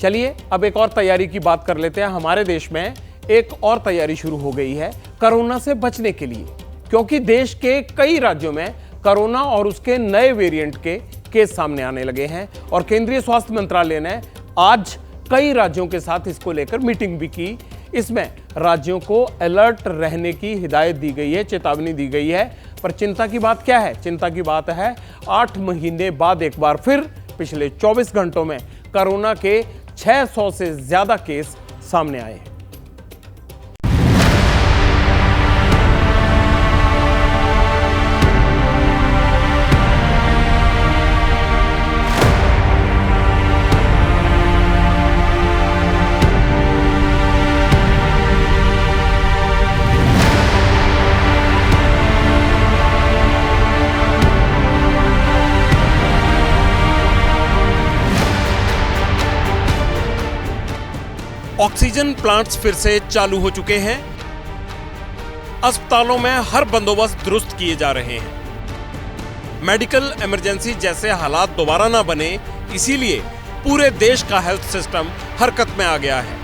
चलिए अब एक और तैयारी की बात कर लेते हैं। हमारे देश में एक और तैयारी शुरू हो गई है कोरोना से बचने के लिए, क्योंकि देश के कई राज्यों में कोरोना और उसके नए वेरिएंट के केस सामने आने लगे हैं और केंद्रीय स्वास्थ्य मंत्रालय ने आज कई राज्यों के साथ इसको लेकर मीटिंग भी की। इसमें राज्यों को अलर्ट रहने की हिदायत दी गई है, चेतावनी दी गई है। पर चिंता की बात क्या है? चिंता की बात है 8 महीने बाद एक बार फिर पिछले 24 घंटों में कोरोना के 600 से ज्यादा केस सामने आए हैं। ऑक्सीजन प्लांट्स फिर से चालू हो चुके हैं। अस्पतालों में हर बंदोबस्त दुरुस्त किए जा रहे हैं। मेडिकल इमरजेंसी जैसे हालात दोबारा ना बने, इसीलिए पूरे देश का हेल्थ सिस्टम हरकत में आ गया है।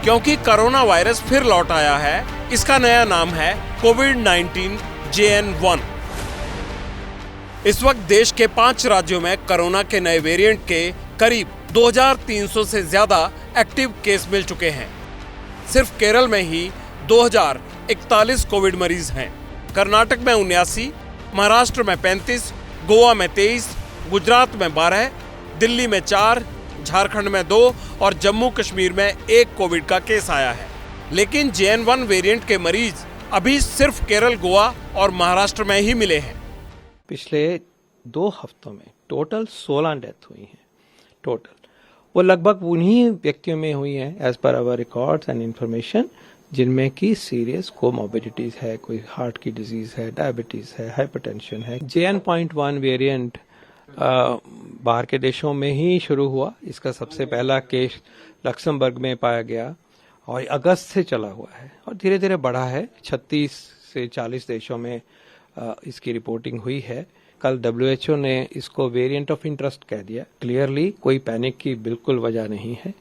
क्योंकि कोरोना वायरस फिर लौट आया है। इसका नया नाम है कोविड-19 JN1। इस वक्त देश के 5 राज्यों में कोरोना के नए वेरिएंट के करीब 2300 से ज्यादा एक्टिव केस मिल चुके हैं। सिर्फ केरल में ही 2041 कोविड मरीज हैं। कर्नाटक में 79, महाराष्ट्र में 35, गोवा में 23, गुजरात में 12, दिल्ली में 4, झारखंड में 2 और जम्मू कश्मीर में 1 कोविड का केस आया है। लेकिन JN1 वेरिएंट के मरीज अभी सिर्फ केरल, गोवा और महाराष्ट्र में ही मिले हैं। पिछले 2 हफ्तों में टोटल 16 डेथ हुई हैं। टोटल वो लगभग उन्हीं व्यक्तियों में हुई है as per hour records and information जिनमें की सीरियस कोमॉर्बिडिटीज है, कोई हार्ट की डिजीज है, डायबिटीज है, हाइपरटेंशन है। JN.1 वेरिएंट बाहर के देशों में ही शुरू हुआ। इसका सबसे पहला केस लक्समबर्ग में पाया गया और अगस्त से चला हुआ है और धीरे धीरे बढ़ा है। 36 से 40 देशों में इसकी रिपोर्टिंग हुई है। कल WHO ने इसको वेरिएंट ऑफ इंटरेस्ट कह दिया। क्लियरली कोई पैनिक की बिल्कुल वजह नहीं है।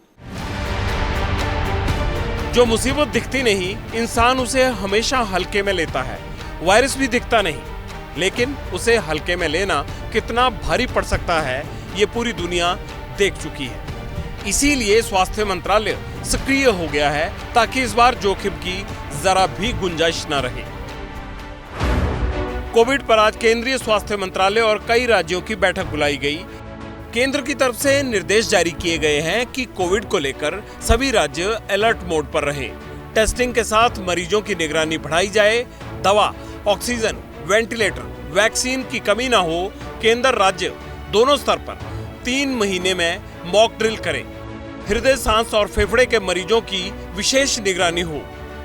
जो मुसीबत दिखती नहीं, इंसान उसे हमेशा हल्के में लेता है। वायरस भी दिखता नहीं, लेकिन उसे हल्के में लेना कितना भारी पड़ सकता है, ये पूरी दुनिया देख चुकी है। इसीलिए स्वास्थ्य मंत्रालय सक्रिय हो गया है ताकि इस बार जोखिम की जरा भी गुंजाइश न रहे। कोविड पर आज केंद्रीय स्वास्थ्य मंत्रालय और कई राज्यों की बैठक बुलाई गई। केंद्र की तरफ से निर्देश जारी किए गए हैं कि कोविड को लेकर सभी राज्य अलर्ट मोड पर रहें। टेस्टिंग के साथ मरीजों की निगरानी बढ़ाई जाए। दवा, ऑक्सीजन, वेंटिलेटर, वैक्सीन की कमी न हो। केंद्र राज्य दोनों स्तर पर 3 महीने में मॉक ड्रिल करें। हृदय, सांस और फेफड़े के मरीजों की विशेष निगरानी हो।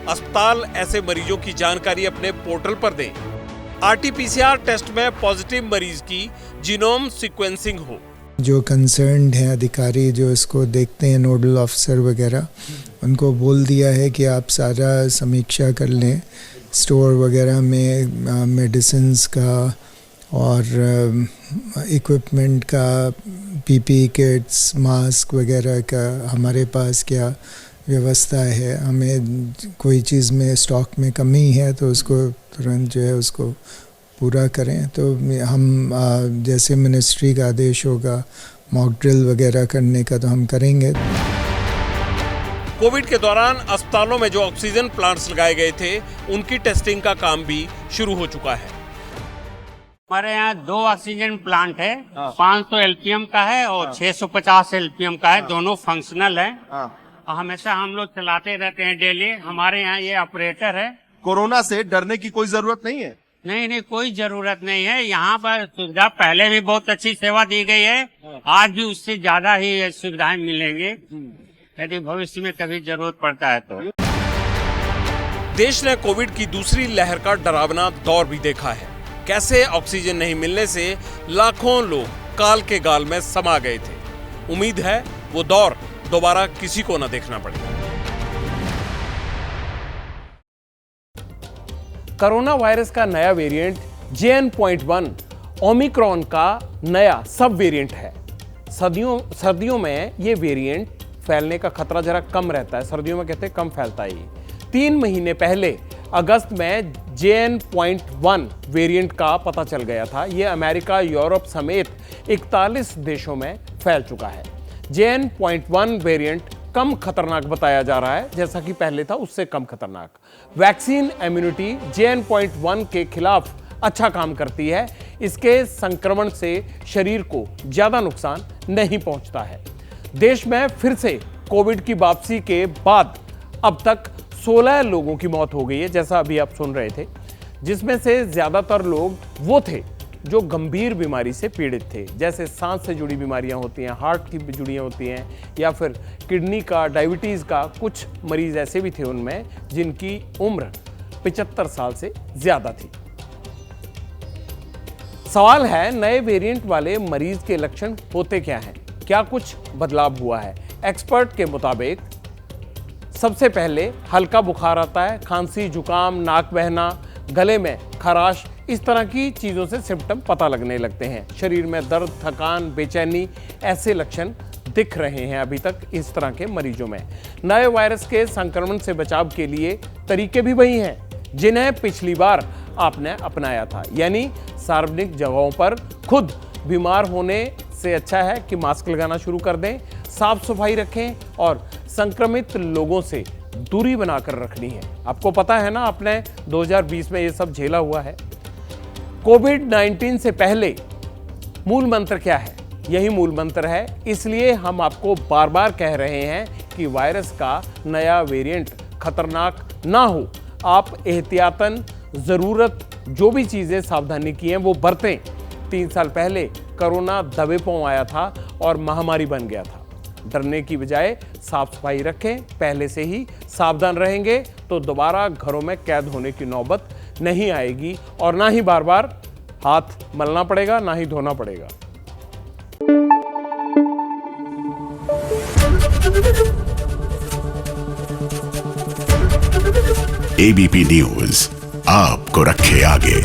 अस्पताल ऐसे मरीजों की जानकारी अपने पोर्टल पर दें। RT-PCR टेस्ट में पॉजिटिव मरीज की जीनोम सीक्वेंसिंग हो। जो कंसर्न्ड हैं अधिकारी जो इसको देखते हैं, नोडल ऑफिसर वगैरह, उनको बोल दिया है कि आप सारा समीक्षा कर लें स्टोर वगैरह में मेडिसिन्स का और इक्विपमेंट का, PPE किट्स, मास्क वगैरह का हमारे पास क्या व्यवस्था है। हमें कोई चीज़ में स्टॉक में कमी है तो उसको तुरंत जो है उसको पूरा करें। तो हम जैसे मिनिस्ट्री का आदेश होगा मॉक ड्रिल वगैरह करने का तो हम करेंगे। कोविड के दौरान अस्पतालों में जो ऑक्सीजन प्लांट्स लगाए गए थे, उनकी टेस्टिंग का काम भी शुरू हो चुका है। हमारे यहाँ 2 ऑक्सीजन प्लांट है। 500 LPM का है और 650 LPM का है। दोनों फंक्शनल है। हमेशा हम लोग चलाते रहते हैं डेली। हमारे यहाँ ये ऑपरेटर है। कोरोना से डरने की कोई जरूरत नहीं है। नहीं, कोई जरूरत नहीं है। यहाँ पर सुविधा पहले भी बहुत अच्छी सेवा दी गई है, आज भी उससे ज्यादा ही सुविधाएं मिलेंगी यदि भविष्य में कभी जरूरत पड़ता है तो। देश ने कोविड की दूसरी लहर का डरावना दौर भी देखा है। कैसे ऑक्सीजन नहीं मिलने से लाखों लोग काल के गाल में समा गए थे। उम्मीद है वो दौर दोबारा किसी को न देखना पड़े। कोरोना वायरस का नया वेरिएंट JN.1 ओमिक्रॉन का नया सब वेरिएंट है। सर्दियों में ये वेरिएंट फैलने का खतरा जरा कम रहता है, सर्दियों में कहते हैं कम फैलता है ये। 3 महीने पहले अगस्त में JN.1 वेरिएंट का पता चल गया था। ये अमेरिका, यूरोप समेत 41 देशों में फैल चुका है। JN.1 वेरिएंट कम खतरनाक बताया जा रहा है, जैसा कि पहले था उससे कम खतरनाक। वैक्सीन इम्यूनिटी JN.1 के खिलाफ अच्छा काम करती है। इसके संक्रमण से शरीर को ज्यादा नुकसान नहीं पहुंचता है। देश में फिर से कोविड की वापसी के बाद अब तक 16 लोगों की मौत हो गई है, जैसा अभी आप सुन रहे थे, जिसमें से ज्यादातर लोग वो थे जो गंभीर बीमारी से पीड़ित थे, जैसे सांस से जुड़ी बीमारियां होती हैं, हार्ट की जुड़ी होती हैं, या फिर किडनी का, डायबिटीज का। कुछ मरीज ऐसे भी थे उनमें जिनकी उम्र 75 साल से ज्यादा थी। सवाल है, नए वेरिएंट वाले मरीज के लक्षण होते क्या हैं? क्या कुछ बदलाव हुआ है? एक्सपर्ट के मुताबिक सबसे पहले हल्का बुखार आता है, खांसी, जुकाम, नाक बहना, गले में खराश, इस तरह की चीजों से सिम्टम पता लगने लगते हैं। शरीर में दर्द, थकान, बेचैनी, ऐसे लक्षण दिख रहे हैं अभी तक इस तरह के मरीजों में। नए वायरस के संक्रमण से बचाव के लिए तरीके भी वही हैं जिन्हें पिछली बार आपने अपनाया था, यानी सार्वजनिक जगहों पर खुद बीमार होने से अच्छा है कि मास्क लगाना शुरू कर दें, साफ सफाई रखें और संक्रमित लोगों से दूरी बनाकर रखनी है। आपको पता है ना, आपने 2020 में ये सब झेला हुआ है। कोविड-19 से पहले मूल मंत्र क्या है? यही मूल मंत्र है, इसलिए हम आपको बार बार कह रहे हैं कि वायरस का नया वेरिएंट खतरनाक ना हो। आप एहतियातन जरूरत जो भी चीजें सावधानी की हैं वो बरतें। 3 साल पहले कोरोना दबे पांव आया था और महामारी बन गया था। डरने की बजाय साफ सफाई रखें, पहले से ही सावधान रहेंगे तो दोबारा घरों में कैद होने की नौबत नहीं आएगी और ना ही बार बार हाथ मलना पड़ेगा, ना ही धोना पड़ेगा। ABP न्यूज आपको रखे आगे।